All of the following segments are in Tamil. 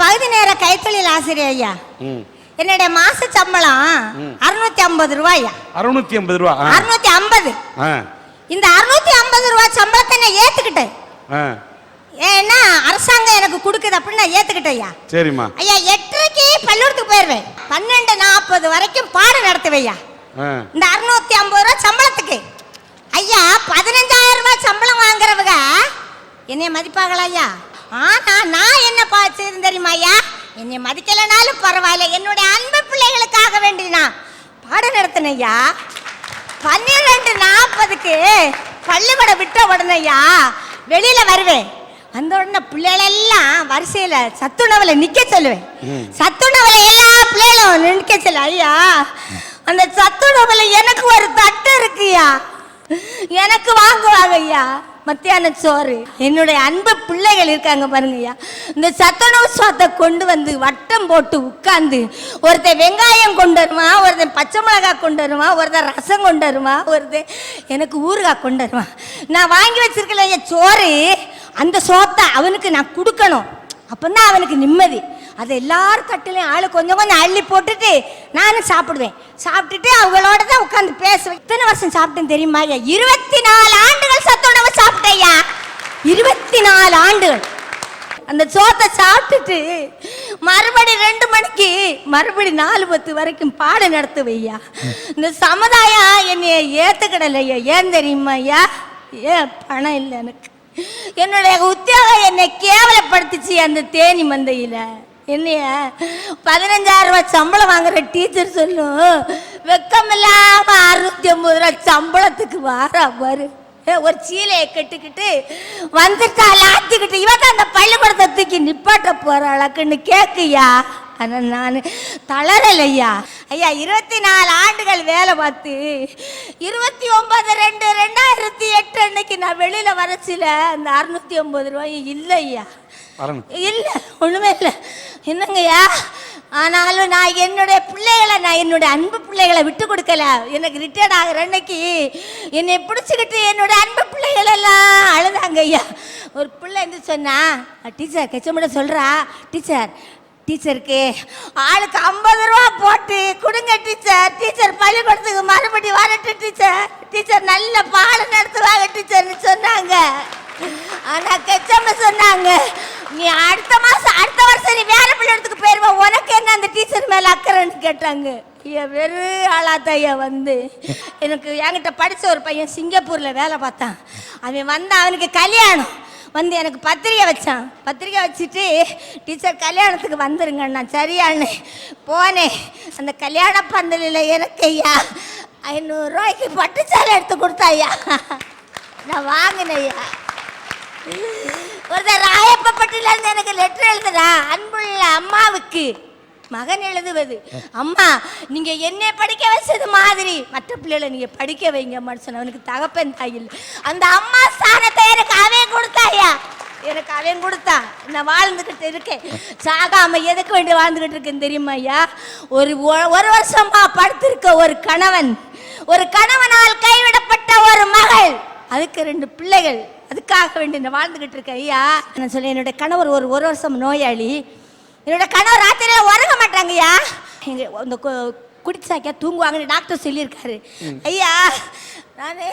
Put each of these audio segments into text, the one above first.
பகுதி நேர கைத்தொழில் ஆசிரியர் ஐயா. என்னுடைய மாச சம்பளம் 650 ரூபாயா. 650 ரூபா. 650. இந்த 650 ரூபாய் சம்பளத்தை நான் ஏத்துக்கிட்டேன். ஏன்னா அரசாங்கம் எனக்கு கொடுக்குது அப்படின்னு நான் ஏத்துக்கிட்டேன் ஐயா. சரிம்மா. ஐயா 8:30க்கு பள்ளிக்கூடத்துக்கு போயிருவேன். 12:40 வரைக்கும் பாடம் நடத்துவையா. இந்த 650 ரூபாய் சம்பளத்துக்கு ஐயா 15,000 ரூபாய் சம்பளம் வாங்குறவங்க என்னைய மதிப்பாங்களா ஐயா? ஆனா நான் என்ன செய்து தெரியுமா ஐயா? என்னை மதிக்கலனாலும் பரவாயில்ல, என்னுடைய அன்பு பிள்ளைகளுக்காக வேண்டி நான் பாடம் நடத்தினேன் ஐயா. 12:40க்கு பள்ளிக்கூடம் விட்ட உடனே ஐயா வெளியில வருவேன். அந்த உடனே பிள்ளைகளெல்லாம் வரிசையில சத்துணவுல நிக்க சொல்லுவேன். சத்துணவுல எல்லா பிள்ளைகளும் நிக்க சொல்ல ஐயா. அந்த சத்துணவுல எனக்கு ஒரு தட்டு இருக்குயா, எனக்கு வாங்குவாங்க ஐயா மத்தியான சோறு. என்னுடைய அன்பு பிள்ளைகள் இருக்காங்க பாருங்க ஐயா. இந்த சத்துணவு சோத்தை கொண்டு வந்து வட்டம் போட்டு உட்கார்ந்து ஒருத்தர் வெங்காயம் கொண்டு வருவான், ஒருத்தர் பச்சை மிளகாய் கொண்டு வருவான், ஒருத்தர் ரசம் கொண்டு வருவான், ஒருத்தர் எனக்கு ஊறுகாய் கொண்டு வருவான். நான் வாங்கி வச்சிருக்கல ஐயா சோறு, அந்த சோத்தை அவனுக்கு நான் கொடுக்கணும். அப்பதான் அவனுக்கு நிம்மதி. அதை எல்லாரும் தட்டிலையும் ஆளு கொஞ்சம் கொஞ்சம் அள்ளி போட்டுட்டு நானும் சாப்பிடுவேன். சாப்பிட்டுட்டு அவங்களோட தான் உட்காந்து பேசுவேன். இத்தனை வருஷம் சாப்பிட்டேன் தெரியுமா ஐயா? 24 ஆண்டுகள் சத்துணவு சாப்பிட்டேன் ஐயா. 24 ஆண்டுகள் அந்த சோத்தை சாப்பிட்டுட்டு மறுபடி 2 மணிக்கு மறுபடி 4:10 வரைக்கும் பாடம் நடத்துவையா. இந்த சமுதாயம் என்னைய ஏத்துக்கிடலையா. ஏன் தெரியுமா ஐயா? ஏன் பணம் இல்லை எனக்கு. என்னுடைய உத்தியோகம் என்னை கேவலப்படுத்துச்சு. அந்த தேனி மந்தையில என்னைய 15,000 ரூபாய் சம்பளம் வாங்குற டீச்சர் சொல்லும், வெக்கமில்லாம 650 ரூபாய் சம்பளத்துக்கு வாரா பாரு. ஒரு சீலையை கட்டுக்கிட்டு வந்துட்டா லாத்திக்கிட்டு இவன் அந்த பள்ளிக்கூடத்தை தூக்கி நிப்பாட்ட போறாளக்குன்னு கேக்குயா. ஆனால் நான் தளரலையா ஐயா. 24 ஆண்டுகள் வேலை பார்த்து 29/2/2008 அன்னைக்கு நான் வெளியில வரச்சில அந்த 650 ரூபாய் இல்லை ஐயா. இல்லை, ஒண்ணுமே இல்லை. என்னங்கய்யா? ஆனாலும் நான் என்னுடைய பிள்ளைகளை, நான் என்னுடைய அன்பு பிள்ளைகளை விட்டு கொடுக்கல. எனக்கு ரிட்டையர்ட் ஆகிற அன்னைக்கு என்னை பிடிச்சிக்கிட்டு என்னுடைய அன்பு பிள்ளைகள் எல்லாம் அழுதாங்க ஐயா. ஒரு பிள்ளை இருந்து சொன்னா, டீச்சர் கச்சமிட சொல்றா, டீச்சருக்கு ஆளுக்கு 50 ரூபா போட்டு கொடுங்க டீச்சர். டீச்சர் பள்ளிக்கூடத்துக்கு மறுபடி வரட்டு டீச்சர் நல்ல பாடம் நடத்துவாங்க டீச்சர்னு சொன்னாங்க. ஆனா கச்சம்மா சொன்னாங்க, நீ அடுத்த வருஷம் நீ வேற பள்ளிக்கூடத்துக்கு போயிருவா, உனக்கு என்ன அந்த டீச்சர் மேல அக்கறைன்னு கேட்டாங்க. வெறும் ஆளாத்தையா வந்து எனக்கு என்கிட்ட படிச்ச ஒரு பையன் சிங்கப்பூர்ல வேலை பார்த்தான். அவன் வந்து அவனுக்கு கல்யாணம் வந்து எனக்கு பத்திரிக்கை வச்சான். பத்திரிக்கை வச்சுட்டு டீச்சர் கல்யாணத்துக்கு வந்துருங்க. நான் சரியானு போனேன். அந்த கல்யாண பந்தலில் எனக்கு ஐயா 500 ரூபாய்க்கு பட்டுச்சாலை எடுத்து கொடுத்தாய்யா. நான் வாங்கினையா. ஒருத்தர் ராயப்பட்டில இருந்து எனக்கு லெட்டர் எழுதுறா. அன்புள்ள அம்மாவுக்கு மகன் எழுதுவது, அம்மா நீங்க என்னை படிக்க வச்சது மாதிரி மற்ற பிள்ளைகளை நீங்க படிக்க வைங்க சொன்ன. அவனுக்கு தகப்பன் தாயில் அந்த அம்மா ஸ்தானத்தை எனக்கு அவன் கொடுத்தாயா. எனக்கு அவன் கொடுத்தா நான் வாழ்ந்துகிட்டு இருக்கேன். சாகாம எதுக்கு வேண்டி வாழ்ந்துகிட்டு இருக்கேன் தெரியுமா ஐயா? ஒரு வருஷமா படுத்திருக்க ஒரு கணவனால் கைவிடப்பட்ட ஒரு மகள், அதுக்கு 2 பிள்ளைகள், அதுக்காக வேண்டி நான் வாழ்ந்துகிட்டு இருக்கேன் ஐயா. நான் சொல்ல, என்னுடைய கணவர் ஒரு வருஷம் நோயாளி. என்னோட கணவர் ராத்திரியில உறங்க மாட்டாங்கய்யா. எங்க இந்த குடிச்சாக்கியா தூங்குவாங்கன்னு டாக்டர் சொல்லியிருக்காரு ஐயா. நானு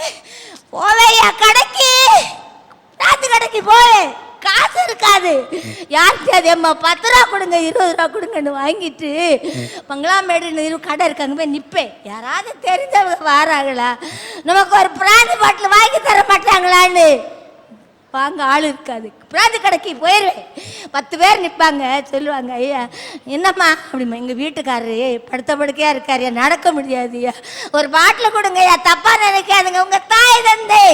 போவேயா கடைக்கு, ராத்து கடைக்கு போவேன். காசு இருக்காது. யாருக்கு அது அம்மா 10 ரூபா கொடுங்க 20 ரூபா கொடுங்கன்னு வாங்கிட்டு பங்களாமேடு கடை இருக்காங்க போய் நிற்பேன். யாராவது தெரிஞ்சவங்க வாராங்களா, நமக்கு ஒரு பிராந்தி பாட்டில் வாங்கி தர மாட்டாங்களான்னு வாங்க ஆள் இருக்காது. பிராந்தி கடைக்கு போயிடுவேன். 10 பேர் நிற்பாங்க. சொல்லுவாங்க, ஐயா என்னம்மா அப்படிமா, எங்கள் வீட்டுக்காரரு படுத்த படுக்கையாக இருக்காருயா, நடக்க முடியாதுயா, ஒரு பாட்டில் கொடுங்கய்யா, தப்பாக நினைக்காதுங்க. உங்கள் தாய் தந்தை,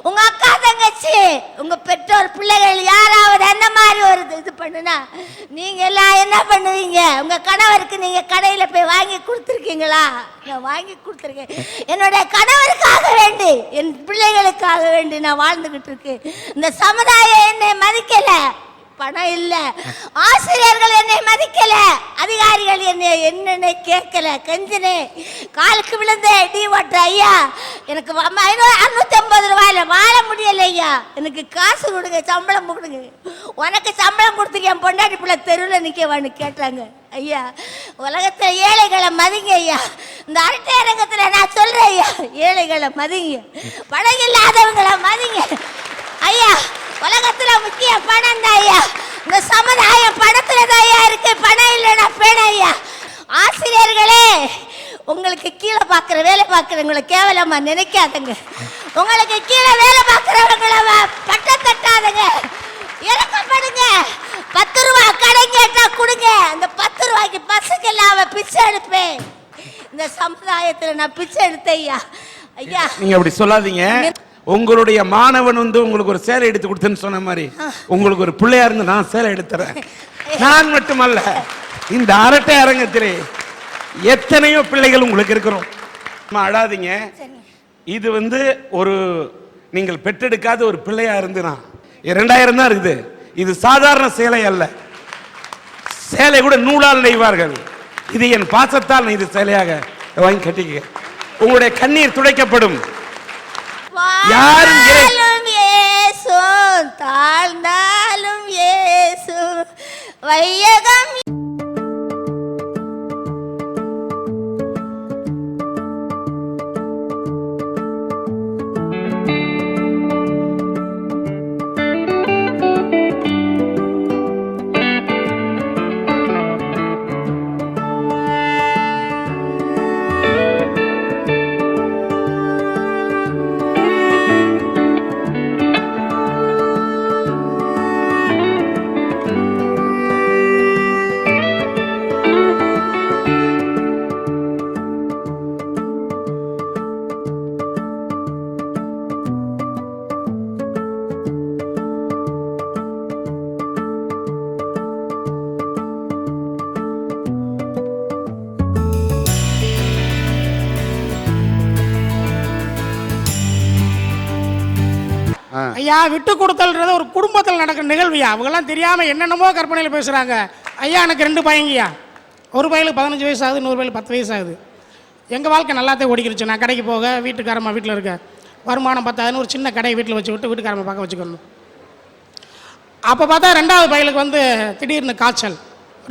உங்கள் அக்கா தங்கச்சி, உங்கள் பெற்றோர் பிள்ளைகள் யாராவது அந்த மாதிரி ஒரு இது பண்ணுனா நீங்கள் எல்லாம் என்ன பண்ணுவீங்க? உங்கள் கணவருக்கு நீங்கள் கடையில் போய் வாங்கி கொடுத்துருக்கீங்களா? நான் வாங்கி கொடுத்துருக்கேன். என்னுடைய கணவருக்காக வேண்டி, என் பிள்ளைகளுக்காக வேண்டி நான் வாழ்ந்துகிட்டு இருக்கேன். இந்த சமுதாயம் என்னை மதிக்கல, பணம் இல்ல, ஆசிரியர்கள் என்னை மதிக்கல, அதிகாரிகள் என்னன்னு கேட்கல, கெஞ்சினே, காலுக்கு விழுந்தே, டீ ஓட்டுற ஐயா எனக்கு 650 ரூபாயில வாழ முடியல ஐயா, எனக்கு காசு கொடுங்க, சம்பளம் கொடுங்க. உனக்கு சம்பளம் கொடுத்துட்டு என் பொண்டாட்டி பிள்ளை தெருவில் நிற்கவான்னு கேட்டாங்க. ஐயா உலகத்துல ஏழைகளை மதிங்க ஐயா, இந்த அரட்டை அரங்கத்துல நான் சொல்றேன் ஐயா, ஏழைகளை மதிங்க, பணம் இல்லாதவங்களை மதிங்க ஐயா. உலகத்துல முக்கிய பணம் தான் ஐயா, இந்த சமுதாயம் பணத்துல தான் ஐயா இருக்கு, பணம் இல்லைன்னா பேணம் ஐயா. ஆசிரியர்களே, உங்களுக்கு கீழே பார்க்குற வேலை பார்க்குறவங்களை கேவலமா நினைக்காதங்க, உங்களுக்கு கீழே வேலை பார்க்குறவங்கள பட்டம் தட்டாதங்க, இறக்கப்படுங்க. 10 ரூபா கடன் கேட்டா கொடுங்க, அந்த 10 ரூபாய்க்கு பஸ்ஸுக்கெல்லாம் அவன் பிச்சை எடுப்பேன். இந்த சமுதாயத்துல நான் பிச்சை எடுத்தேன் ஐயா. ஐயா நீங்க அப்படி சொல்லாதீங்க. உங்களுடைய மாணவன் உங்களுக்கு ஒரு சேலை எடுத்து கொடுத்தேன்னு சொன்ன மாதிரி உங்களுக்கு ஒரு பிள்ளையா இருந்து நான் சேலை எடுத்துறேன். நான் மட்டுமல்ல, இந்த அரட்டை அரங்கத்திலே எத்தனையோ பிள்ளைகள் உங்களுக்கு இருக்கிறோம். அழாதீங்க. இது ஒரு நீங்கள் பெற்றெடுக்காத ஒரு பிள்ளையா இருந்துனா 2000 தான் இருக்குது. இது சாதாரண சேலை அல்ல, சேலை கூட நூலால் நெய்வார்கள். இது என் பாசத்தால் நெய்து சேலையாக வாங்கி கட்டிக்க. உங்களுடைய கண்ணீர் துடைக்கப்படும். யாரும் இயேசு தாழ்ந்தாலும் இயேசு வையகம். ஐயா, விட்டு கொடுத்தல்ன்றது ஒரு குடும்பத்தில் நடக்கிற நிகழ்வுயா. அவங்கெல்லாம் தெரியாமல் என்னென்னமோ கற்பனையில் பேசுகிறாங்க. ஐயா எனக்கு 2 பையங்கய்யா, ஒரு பையனுக்கு 15 வயசு ஆகுது, இன்னொரு பையனுக்கு 10 வயசு ஆகுது. எங்கள் வாழ்க்கை நல்லாத்தே ஓடிக்கிருச்சு. நான் கடைக்கு போக, வீட்டுக்காரம்மா வீட்டில் இருக்க, வருமானம் பத்தாதுன்னு ஒரு சின்ன கடையை வீட்டில் வச்சு விட்டு வீட்டுக்காரம்மா பார்க்க வச்சுக்கணும். அப்போ பார்த்தா 2வது பையனுக்கு திடீர்னு காய்ச்சல்.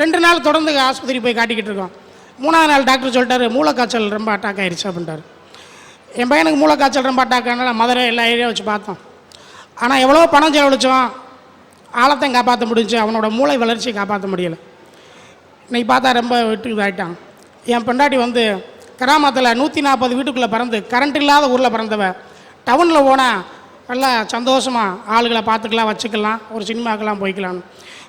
2 நாள் தொடர்ந்து ஆஸ்பத்திரி போய் காட்டிக்கிட்டு இருக்கோம். 3ஆவது நாள் டாக்டர் சொல்லிட்டாரு, மூளைக்காய்ச்சல் ரொம்ப அட்டாக் ஆயிடுச்சு அப்படின்ட்டார். என் பையனுக்கு மூளைக்காய்ச்சல் ரொம்ப அட்டாக் ஆனால மதுரை எல்லா ஏரியா வச்சு பார்த்தோம். ஆனால் எவ்வளோ பணம் செலவழித்தோம், ஆழத்தையும் காப்பாற்ற முடிஞ்சு, அவனோட மூளை வளர்ச்சியை காப்பாற்ற முடியலை. இன்னைக்கு பார்த்தா ரொம்ப வீட்டுக்கு ஆகிட்டான். என் பெண்டாட்டி கிராமத்தில் 140 வீட்டுக்குள்ளே பிறந்து கரண்ட் இல்லாத ஊரில் பிறந்தவ. டவுனில் போனால் நல்லா சந்தோஷமாக ஆளுகளை பார்த்துக்கலாம், வச்சுக்கலாம், ஒரு சினிமாக்கெல்லாம் போய்க்கலான்னு.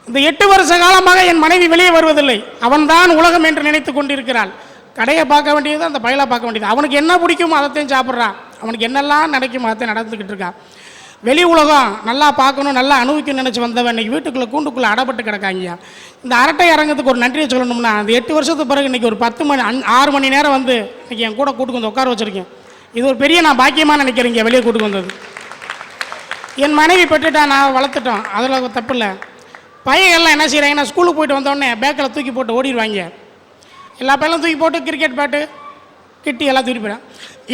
இந்த 8 வருஷ காலமாக என் மனைவி வெளியே வருவதில்லை. அவன்தான் உலகம் என்று நினைத்து கொண்டிருக்கிறாள். கடையை பார்க்க வேண்டியது, அந்த பயிலை பார்க்க வேண்டியது. அவனுக்கு என்ன பிடிக்குமோ அதைத்தையும் சாப்பிட்றான், அவனுக்கு என்னெல்லாம் நடக்குமோ அதை நடந்துக்கிட்டு இருக்கான். வெளி உலகம் நல்லா பார்க்கணும், நல்லா அனுபவிக்கணும்னு நினச்சி வந்தவன் இன்றைக்கி வீட்டுக்குள்ளே கூண்டுக்குள்ளே அடப்பட்டு கிடக்காங்க. இந்த அரட்டை அரங்கத்துக்கு ஒரு நன்றியை சொல்லணும்னா, அந்த 8 வருஷத்துக்கு பிறகு இன்றைக்கி ஒரு 6 மணி நேரம் இன்றைக்கி என் கூட கூட்டுக்கு வந்து உட்கார வச்சுருக்கேன். இது ஒரு பெரிய நான் பாக்கியமாக நினைக்கிறேங்க. வெளியே கூட்டுக்கு வந்தது என் மனைவி பெற்றுட்டா, நான் வளர்த்துட்டோம், அதில் தப்பு இல்லை. பையன்கள்லாம் என்ன செய்கிறாங்கன்னா, ஸ்கூலுக்கு போயிட்டு வந்தோடனே பேக்கில் தூக்கி போட்டு ஓடிடுவாங்க. எல்லா பையனும் தூக்கி போட்டு கிரிக்கெட் பேட்டு கிட்டி எல்லாம் தூக்கி போயிடும்.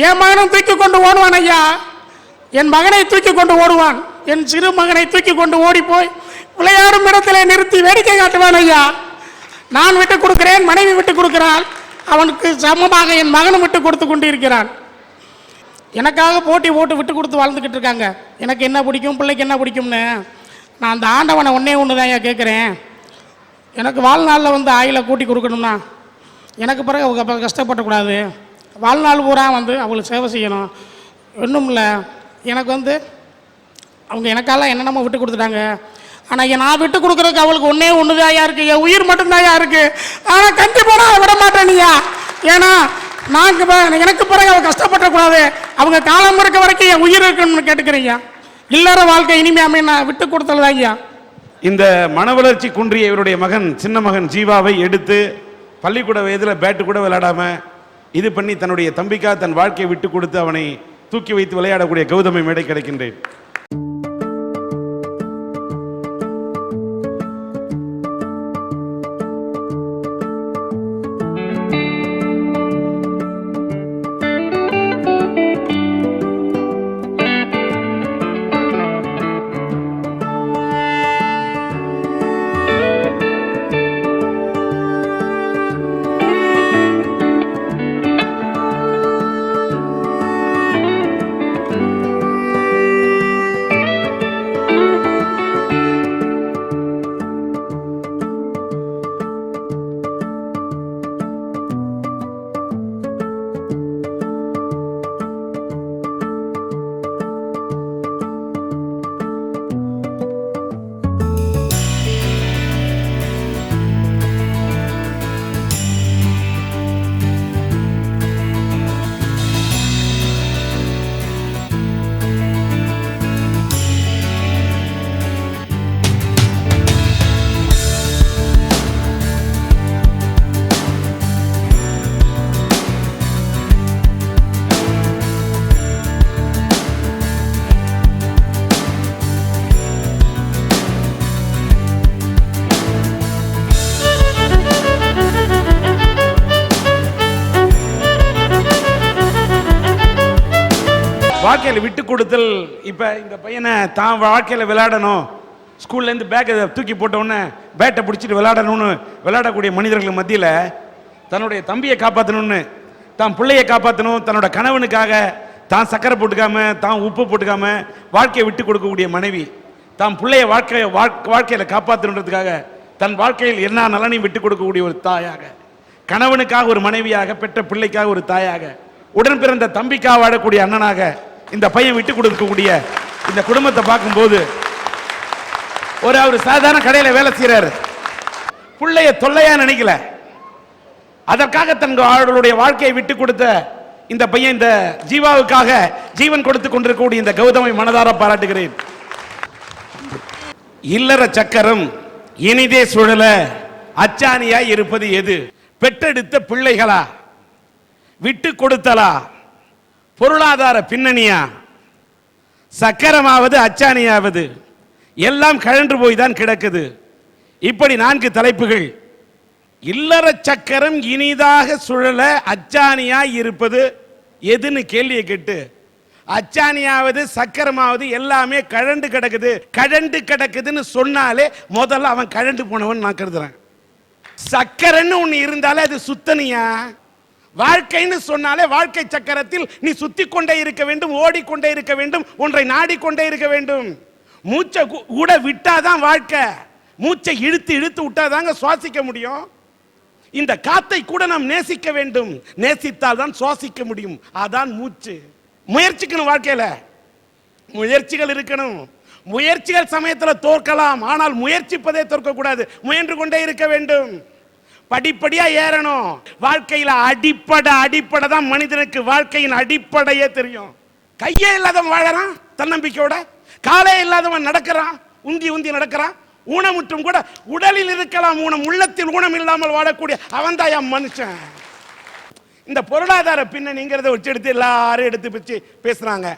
என் மகனும் தூக்கி கொண்டு ஓடுவான் ஐயா, என் மகனை தூக்கி கொண்டு ஓடுவான். என் சிறு மகனை தூக்கி கொண்டு ஓடி போய் விளையாடும் இடத்துல நிறுத்தி வேடிக்கை காட்டுவான் ஐயா. நான் விட்டு கொடுக்கிறேன், மனைவி விட்டு கொடுக்கிறாள், அவனுக்கு சமமாக என் மகனும் விட்டு கொடுத்து கொண்டு இருக்கிறான். எனக்காக போட்டி போட்டு விட்டு கொடுத்து வாழ்ந்துக்கிட்டு இருக்காங்க. எனக்கு என்ன பிடிக்கும், பிள்ளைக்கு என்ன பிடிக்கும்னு நான் அந்த ஆண்டவனை ஒன்று தான் ஐயா கேட்குறேன். எனக்கு வாழ்நாளில் ஆயிலை கூட்டி கொடுக்கணும்னா, எனக்கு பிறகு அவங்க கஷ்டப்படக்கூடாது. வாழ்நாள் பூரா அவங்களுக்கு சேவை செய்யணும். ஒன்றும் இல்லை, எனக்கு அவங்க எனக்கால என்னென்னமோ விட்டு கொடுத்துட்டாங்க. ஆனால் நான் விட்டு கொடுக்குறதுக்கு அவளுக்கு ஒன்று தாயா இருக்குது, என் உயிர் மட்டும்தாயா இருக்குது. ஆனால் கண்டிப்பாக நான் விட மாட்டேனியா. ஏன்னா எனக்கு பிறகு அவள் கஷ்டப்படக்கூடாது, அவங்க காலம் இருக்க வரைக்கும் என் உயிர் இருக்குன்னு கேட்டுக்கிறீங்க. இல்லற வாழ்க்கை இனிமையாமே நான் விட்டு கொடுத்தது தாங்கய்யா. இந்த மன வளர்ச்சி குன்றிய இவருடைய மகன், சின்ன மகன் ஜீவாவை எடுத்து பள்ளிக்கூட வயதில் பேட்டு கூட விளையாடாமல் இது பண்ணி தன்னுடைய தம்பிக்காக தன் வாழ்க்கையை விட்டு கொடுத்து அவனை தூக்கி வைத்து விளையாடக்கூடிய கௌதமை மேடை கிடைக்கின்றேன். வாழ்க்கையில் விட்டு கொடுத்தல். இப்ப இந்த பையனை தான் வாழ்க்கையில விளையாடணும், ஸ்கூல்ல இருந்து பேக்கை தூக்கி போட்ட உடனே பேட்டை பிடிச்சிட்டு விளையாடணும்னு விளையாடக்கூடிய மனிதர்கள் மத்தியில தன்னுடைய தம்பியை காப்பாற்றணும்னு, தான் பிள்ளையை காப்பாற்றணும், தன்னோட கணவனுக்காக தான் சக்கரை போட்டுக்காம தான் உப்பு போட்டுக்காம வாழ்க்கையை விட்டு கொடுக்கக்கூடிய மனைவி, தான் பிள்ளைய வாழ்க்கையில காப்பாற்றணுன்றதுக்காக தன் வாழ்க்கையில் என்ன நலனையும் விட்டு கொடுக்கக்கூடிய ஒரு தாயாக, கணவனுக்காக ஒரு மனைவியாக, பெற்ற பிள்ளைக்காக ஒரு தாயாக, உடன் பிறந்த தம்பிக்காக வாழக்கூடிய அண்ணனாக இந்த பையன் விட்டு கொடுக்கக்கூடிய இந்த குடும்பத்தை பார்க்கும்போது, அவர் சாதாரண கடையில வேலை செய்யறாரு, பிள்ளைய தொல்லையா நினைக்கல, அதற்காக தங்களுடைய வாழ்க்கையை விட்டு கொடுத்த இந்த பையன் இந்த ஜீவாவுக்காக ஜீவன் கொடுத்து கொண்டிருக்கக்கூடிய இந்த கௌதமை மனதார பாராட்டுகிறேன். இல்லற சக்கரம் இனிதே சுழல அச்சாணியாய் இருப்பது எது? பெற்றெடுத்த பிள்ளைகளா, விட்டு கொடுத்தலா, பொருளாதார பின்னணியா, சக்கரமாவது அச்சாணியாவது, எல்லாம் கழன்று போய் தான் கிடக்குது. இப்படி 4 தலைப்புகள். இல்லற சக்கரம் இனிதாக சுழல அச்சாணியாய் இருப்பது எதுன்னு கேள்வியை கேட்டு, அச்சாணியாவது சக்கரமாவது எல்லாமே கழண்டு கிடக்குது. கழண்டு கிடக்குதுன்னு சொன்னாலே முதல்ல அவன் கழண்டு போனவன் நான் கருதுறேன். சக்கரன்னு ஒண்ணு இருந்தாலே அது சுத்தனியா. வாழ்க்கைன்னு சொன்னாலே வாழ்க்கை சக்கரத்தில் நீ சுத்தி கொண்டே இருக்க வேண்டும், ஓடிக்கொண்டே இருக்க வேண்டும், ஒன்றை நாடிக்கொண்டே இருக்க வேண்டும். மூச்சை கூட விட்டாதான் வாழ்க்கை. மூச்சை இழுத்து இழுத்து விட்டாதாங்க சுவாசிக்க முடியும். இந்த காத்தை கூட நாம் நேசிக்க வேண்டும், நேசித்தால் தான் சுவாசிக்க முடியும். அதான் மூச்சு. முயற்சிக்கணும், வாழ்க்கையில முயற்சிகள் இருக்கணும். முயற்சிகள் சமயத்தில் தோற்கலாம், ஆனால் முயற்சிப்பதே தோற்க கூடாது, முயன்று கொண்டே இருக்க வேண்டும். படிப்படியா ஏறணும். வாழ்க்கையில அடிப்படை தான் மனிதனுக்கு வாழ்க்கையின் அடிப்படையே தெரியும். கையே இல்லாதவன் வாழறான் தன்னம்பிக்கையோட, காலே இல்லாதவன் நடக்கிறான், உந்தி உந்தி நடக்கிறான். ஊனமுற்றும் கூட உடலில் இருக்கலாம் ஊனம், உள்ளத்தில் ஊனம் இல்லாமல் வாழக்கூடிய அவன் தான் மனுஷன். இந்த பொருளாதார பின்னணிங்கிறத வச்சு எடுத்து எல்லாரும் எடுத்து வச்சு பேசுறாங்க.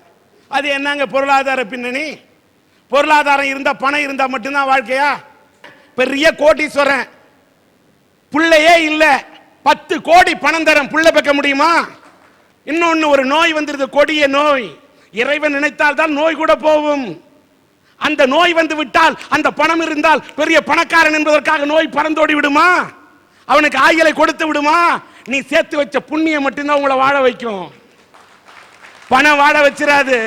அது என்னங்க பொருளாதார பின்னணி? பொருளாதாரம் இருந்தா, பணம் இருந்தா மட்டும்தான் வாழ்க்கையா? பெரிய கோடீஸ்வரன் பிள்ளையே இல்ல, 10 கோடி பணம் தரேன், புள்ள பெக்க முடியுமா? இன்னொன்னு ஒரு நோய் வந்துருது, கொடிய நோய். இறைவன் நினைத்தால் தான் நோய் கூட போகும். அந்த நோய் வந்து விட்டால், அந்த பணம் இருந்தால் பெரிய பணக்காரன் என்பதற்காக நோய் பறந்தோடி விடுமா? அவனுக்கு ஆய்களை கொடுத்து விடுமா? நீ சேர்த்து வச்ச புண்ணியம் மட்டும்தான் உங்களை வாழ வைக்கும், பணம் வாழ வச்சிராது.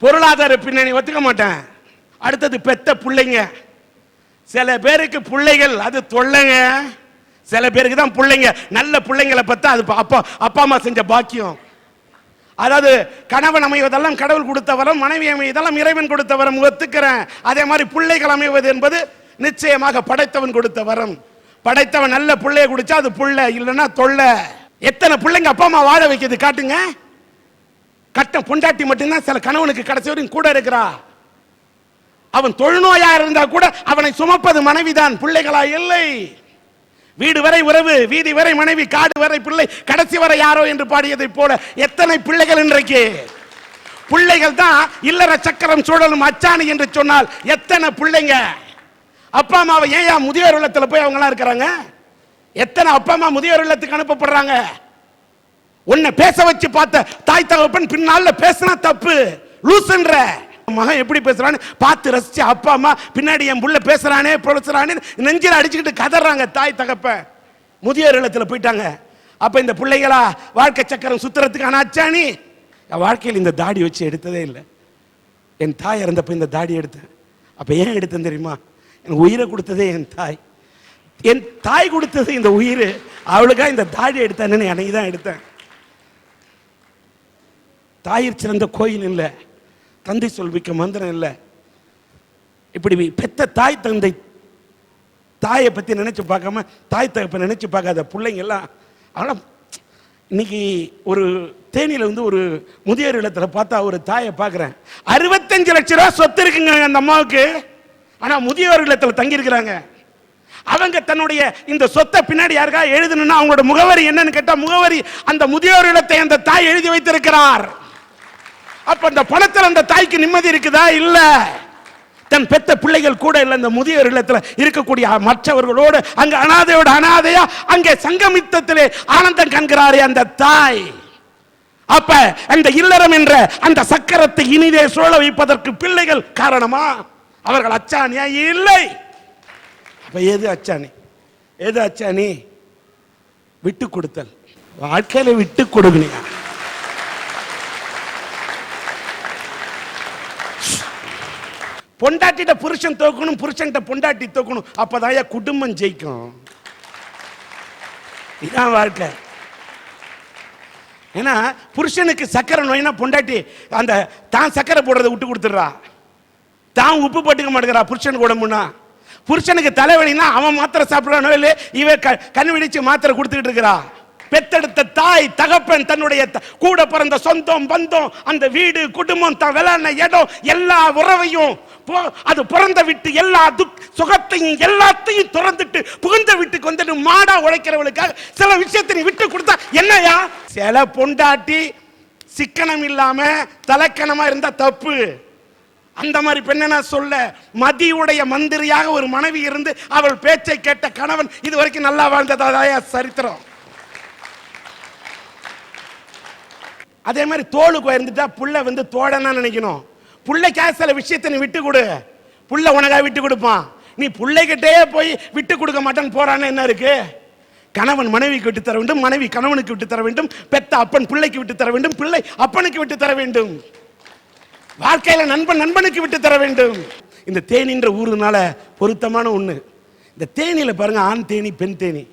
பொருளாதார பின்னணி ஒத்துக்க மாட்டேன். அடுத்தது பெத்த பிள்ளைங்க. சில பேருக்கு பிள்ளைகள் அது தொல்லைங்க, சில பேருக்கு தான் பிள்ளைங்க. நல்ல பிள்ளைங்களை பார்த்தா அது அப்பா அம்மா செஞ்ச பாக்கியம். அதாவது கணவன் அமைவதெல்லாம் கடவுள் கொடுத்த வரம், மனைவி அமைவதெல்லாம் இறைவன் கொடுத்த வரம், ஒத்துக்கிறேன். அதே மாதிரி பிள்ளைகள் அமைவது என்பது நிச்சயமாக படைத்தவன் கொடுத்த வரம். படைத்தவன் நல்ல பிள்ளைய குடிச்சா அது புள்ள, இல்லைன்னா தொல்லை. எத்தனை பிள்ளைங்க அப்பா அம்மா வாழ வைக்கிறது காட்டுங்க. கட்ட பொண்டாட்டி மட்டும்தான் சில கணவனுக்கு கடைசி வரைக்கும் கூட இருக்கிறா. அவன் தொழுநோயா இருந்தா கூட அவனை சுமப்பது மனைவிதான், பிள்ளைகளா இல்லை. வீடு வரை உறவு, வீதி வரை மனைவி, காடு வரை பிள்ளை, கடைசி வரை யாரோ என்று பாடியதை போல எத்தனை பிள்ளைகள் இன்றைக்கு. பிள்ளைகள் தான் இல்லற சக்கரம் சுழலும் அச்சாணி என்று சொன்னால் எத்தனை பிள்ளைங்க. அப்பா அம்மாவை ஏன் முதியோர் இல்லத்துல போய் அவங்க எல்லாம் இருக்கிறாங்க? எத்தனை அப்பா அம்மா முதியோர் இல்லத்துக்கு அனுப்பப்படுறாங்க? உன்னை பேச வச்சு பார்த்த தாய் தகப்பன் பின்னால பேசினா தப்பு, லூசுன்ற. மகன் எப்படி பேசுறான்னு பார்த்து ரசிச்சு அப்பா அம்மா பின்னாடி என் புள்ள பேசுறானே பொழுசுறானே நெஞ்சில அடிச்சுக்கிட்டு கதறாங்க தாய் தகப்ப. முதியோர் இல்லத்துல போயிட்டாங்க. அப்ப இந்த பிள்ளைகளா வாழ்க்கை சக்கரம் சுத்துறதுக்கான அச்சாணி. வாழ்க்கையில் இந்த தாடி வச்சு எடுத்ததே இல்லை. என் தாய் இறந்தப்ப இந்த தாடி எடுத்தேன். அப்ப ஏன் எடுத்தேன் தெரியுமா? எனக்கு உயிரை கொடுத்ததே என் தாய். என் தாய் கொடுத்தது இந்த உயிர், அவளுக்காக இந்த தாடி எடுத்தேன்னு அன்னைக்கு தான் எடுத்தேன். தாயிற் சிறந்த கோயில் இல்லை, தந்தை சொல்விக்க மந்திரம் இல்லை. இப்படி பெத்த தாய் தந்தை தாயை பத்தி நினைச்சு பார்க்காம தாய் தகப்ப நினைச்சு பார்க்காத பிள்ளைங்க எல்லாம். ஆனால் இன்னைக்கு ஒரு தேனியில வந்து ஒரு முதியோர் இல்லத்துல பார்த்தா ஒரு தாயை பார்க்குறேன். 65 லட்சம் ரூபாய் சொத்து இருக்குங்க அந்த அம்மாவுக்கு. ஆனா முதியோர் இல்லத்துல தங்கி இருக்கிறாங்க. அவங்க தன்னுடைய இந்த சொத்தை பின்னாடி யாருக்கா எழுதணும்னா அவங்களோட முகவரி என்னன்னு கேட்டா, முகவரி அந்த முதியோர் இல்லத்தை அந்த தாய் எழுதி வைத்திருக்கிறார். அப்ப அந்த பணத்தில் அந்த தாய்க்கு நிம்மதி இருக்குதா? இல்ல. தன் பெத்த பிள்ளைகள் கூட இல்ல, இந்த முதியோர் இல்லத்துல இருக்கக்கூடிய மற்றவர்களோடு அங்க அனாதையோட அனாதையா அங்கே சங்கமித்தத்திலே ஆனந்தம் காண்கிறாரே அந்த தாய். அப்ப அந்த இல்லறம் என்ற அந்த சக்கரத்தை இனிதே சுழல வைப்பதற்கு பிள்ளைகள் காரணமா? அவர்கள் அச்சாணியா? இல்லை. அப்ப எது அச்சாணி? எது அச்சாணி? விட்டு கொடுத்தல். வாழ்க்கையில விட்டு கொடுங்க. பொண்டாட்டிட்ட புருஷன் தோக்கணும், புருஷன்கிட்ட பொண்டாட்டி தோக்கணும். அப்பதான் குடும்பம் ஜெயிக்கும். இதான் வாழ்க்கை. ஏன்னா புருஷனுக்கு சக்கரை நோய்னா பொண்டாட்டி அந்த தான் சக்கரை போடுறதை விட்டு கொடுத்துடுறா, தான் உப்பு போட்டுக்க மாட்டேங்கிறா புருஷனுக்கு உடம்புனா. புருஷனுக்கு தலைவலினா அவன் மாத்திரை சாப்பிடுற நோயில இவ கண்ணு விடிச்சு மாத்திரை கொடுத்துக்கிட்டு இருக்கிறா. பெத்தெடுத்த தாய் தகப்பன் தன்னுடைய கூட பிறந்த சொந்தம் பந்தம் அந்த வீடு குடும்பம் தான் விளையாடின இடம் எல்லா உறவையும் அது பிறந்த விட்டு எல்லா சுகத்தையும் எல்லாத்தையும் திறந்துட்டு புகுந்த வீட்டுக்கு வந்துட்டு மாடா உழைக்கிறவளுக்காக சில விஷயத்தை நீ விட்டு கொடுத்தா என்னையா? சில பொண்டாட்டி சிக்கனம் இல்லாம தலக்கணமா இருந்தா தப்பு. அந்த மாதிரி பெண்ணா சொல்ல மதியுடைய மந்திரியாக ஒரு மனைவி இருந்து அவள் பேச்சை கேட்ட கணவன் இதுவரைக்கும் நல்லா வாழ்ந்ததாயா சரித்திரம். அதே மாதிரி தோளுக்கு இருந்துட்டா புள்ள வந்து தோழனா நினைக்கணும். புள்ளைக்காக சில விஷயத்தை நீ விட்டு கொடு, புள்ள உனக்காக விட்டு கொடுப்பான். நீ பிள்ளைகிட்டே போய் விட்டு கொடுக்க மாட்டேன்னு போறான்னு என்ன இருக்கு? கணவன் மனைவிக்கு விட்டு தர வேண்டும், மனைவி கணவனுக்கு விட்டு தர வேண்டும், பெத்த அப்பன் பிள்ளைக்கு விட்டு தர வேண்டும், பிள்ளை அப்பனுக்கு விட்டு தர வேண்டும், வாழ்க்கையில நண்பன் நண்பனுக்கு விட்டு தர வேண்டும். இந்த தேனின்ற ஊருனால பொருத்தமான ஒண்ணு. இந்த தேனியில பாருங்க, ஆண் தேனி பெண் தேனி.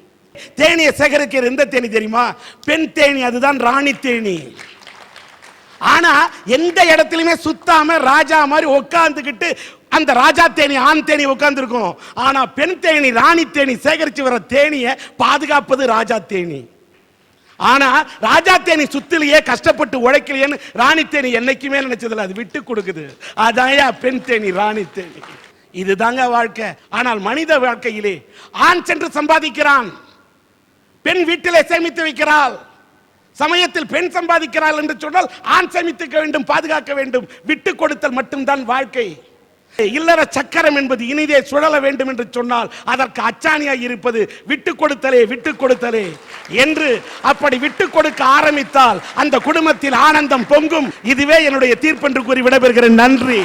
தேனியை சேகரிக்கிற எந்த தேனி தெரியுமா? பெண் தேனி. அதுதான் ராணி தேனி. ஆனா எந்த இடத்துலயுமே சுத்தாம ராஜா மாதிரி உட்கார்ந்துகிட்டு அந்த ராஜா தேனி ஆண் தேனி உட்கார்ந்து இருக்கும். ஆனா பெண் தேனி ராணி தேனி சேகரிச்சு வர தேனியை பாதுகாப்பது ராஜா தேனி. ஆனா ராஜா தேனி சுத்திலேயே கஷ்டப்பட்டு உழைக்கலையேன்னு ராணி தேனி என்னைக்குமே நினைச்சதில்ல, அது விட்டு கொடுக்குது. அதான் பெண் தேனி ராணி தேனி. இதுதாங்க வாழ்க்கை. ஆனால் மனித வாழ்க்கையிலே ஆண் சென்று சம்பாதிக்கிறான், பெண் வீட்டிலே சேமித்து வைக்கிறாள். சமயத்தில் பெண் சம்பாதிக்கிறாள் என்று சொன்னால் ஆண் சேமித்துக்க வேண்டும், பாதுகாக்க வேண்டும். விட்டு கொடுத்தல் மட்டும்தான் வாழ்க்கை. இல்லற சக்கரம் என்பது இனிதே சுழல வேண்டும் என்று சொன்னால் அதற்கு அச்சாணியாய் இருப்பது விட்டு கொடுத்தலே, விட்டு கொடுத்தலே என்று. அப்படி விட்டு கொடுக்க ஆரம்பித்தால் அந்த குடும்பத்தில் ஆனந்தம் பொங்கும். இதுவே என்னுடைய தீர்ப்பு என்று கூறி விடைபெறுகிறேன். நன்றி.